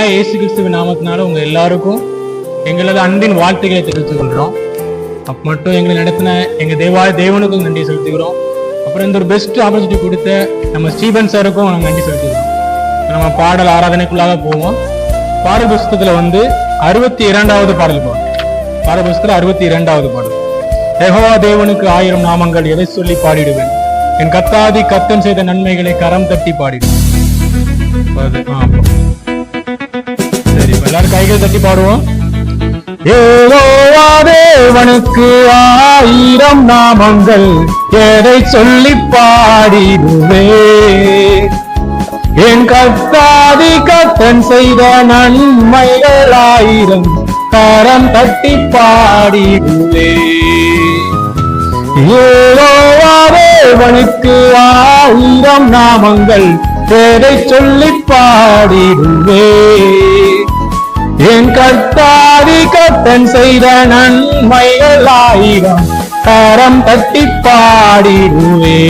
ஆண்டவராய் இயேசு கிறிஸ்துவின் நாமத்தினால உங்க எல்லாருக்கும் எங்களது அன்பின் வாழ்த்துக்களை தெரிவித்துக் கொள்கிறோம். அப்ப மட்டும் எங்களை நடத்தின எங்க தேவனுக்கும் நன்றி செலுத்துகிறோம். அப்புறம் இந்த ஒரு பெஸ்ட் ஆப்பர்ச்சுனிட்டி கொடுத்த நம்ம ஸ்டீபன் சாருக்கும் நாங்கள் நன்றி செலுத்துகிறோம். நம்ம பாடல் ஆராதனைக்குள்ளாக போவோம். பாடல் புஸ்தகத்துல 62வது பாடல் போவோம். பாடல் புஸ்தகத்துல 62வது பாடல். யெகோவா தேவனுக்கு 1000 நாமங்கள், எதை சொல்லி பாடிடுவேன், என் கத்தாதி கத்தன் செய்த நன்மைகளை கரம் தட்டி பாடிடுவேன். சரி, எல்லாரும் கைகள் தட்டி பாடுவோம். யெகோவா தேவனுக்கு 1000 நாமங்கள், எதை சொல்லி பாடிடுவேன், என் கத்தாதி கத்தன் செய்த நன்மைகள் 1000 கரம் தட்டி பாடிடுவேன். யெகோவா தேவனுக்கு 1000 நாமங்கள், எதை சொல்லி பாடிடுவேன், என் கர்த்தாதி கர்த்தன் செய்த நன்மைகள் 1000 கரம் தட்டி பாடிடுவேன்.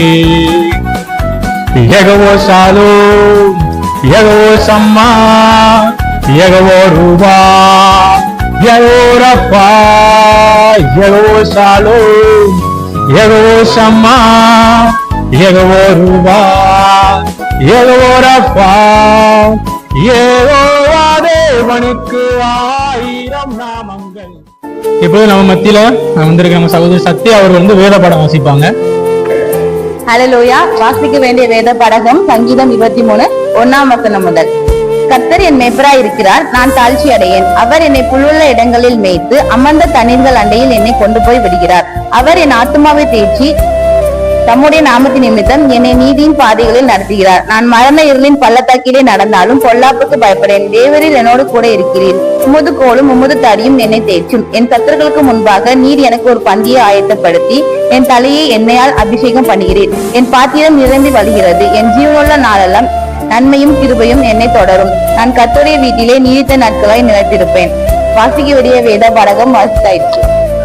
யெகோவா ஷாலோம், யெகோவா ஷம்மா, யெகோவா ரூபா, யெகோவா ரப்பா, யெகோவா ஷாலோம், யெகோவா ஷம்மா, யெகோவா ரூபா, யெகோவா ரப்பா, யெகோவா தேவனுக்கு 1000 நாமங்கள். இப்போது நம்ம மத்தியில வந்திருக்க நம்ம சகோதரி சத்யா அவர்கள் வேத பாடம் வாசிப்பாங்க. ஹல்லேலூயா. வாசிக்க வேண்டிய வேத பாடகம் சங்கீதம் 23 1ஆம் வசனம் முதல். கர்த்தர் என் மேய்ப்பராய் இருக்கிறார், நான் தாழ்ச்சி அடையேன். அவர் என்னை புல்லுள்ள இடங்களில் மேய்த்து அமர்ந்த தண்ணீர்கள் அண்டையில் என்னை கொண்டு போய் விடுகிறார். அவர் என் ஆத்துமாவை தேற்றி தம்முடைய நாமத்தின் நிமித்தம் என்னை நீதியின் பாதைகளில் நடத்துகிறார். நான் மரண இருளின் பள்ளத்தாக்கிலே நடந்தாலும் பொல்லாப்புக்கு பயப்படேன். தேவரீர் என்னோடு கூட இருக்கிறீர். உமது கோலும் உமது தடியும் என்னை தேற்றும். என் கர்த்தர்களுக்கு முன்பாக நீர் எனக்கு ஒரு பந்தியை ஆயத்தப்படுத்தி என் தலையை எண்ணெயால் அபிஷேகம் பண்ணுகிறீர். என் பாத்திரம் நிரம்பி வழிகிறது. என் ஜீவனுள்ள நாளெல்லாம் நன்மையும் கிருபையும் என்னை தொடரும். நான் கர்த்தருடைய வீட்டிலே நீடித்த நாட்களாய் நிலைத்திருப்பேன். வாசிக்க வேண்டிய வேத பாடகம் வாசித்தாயிற்று.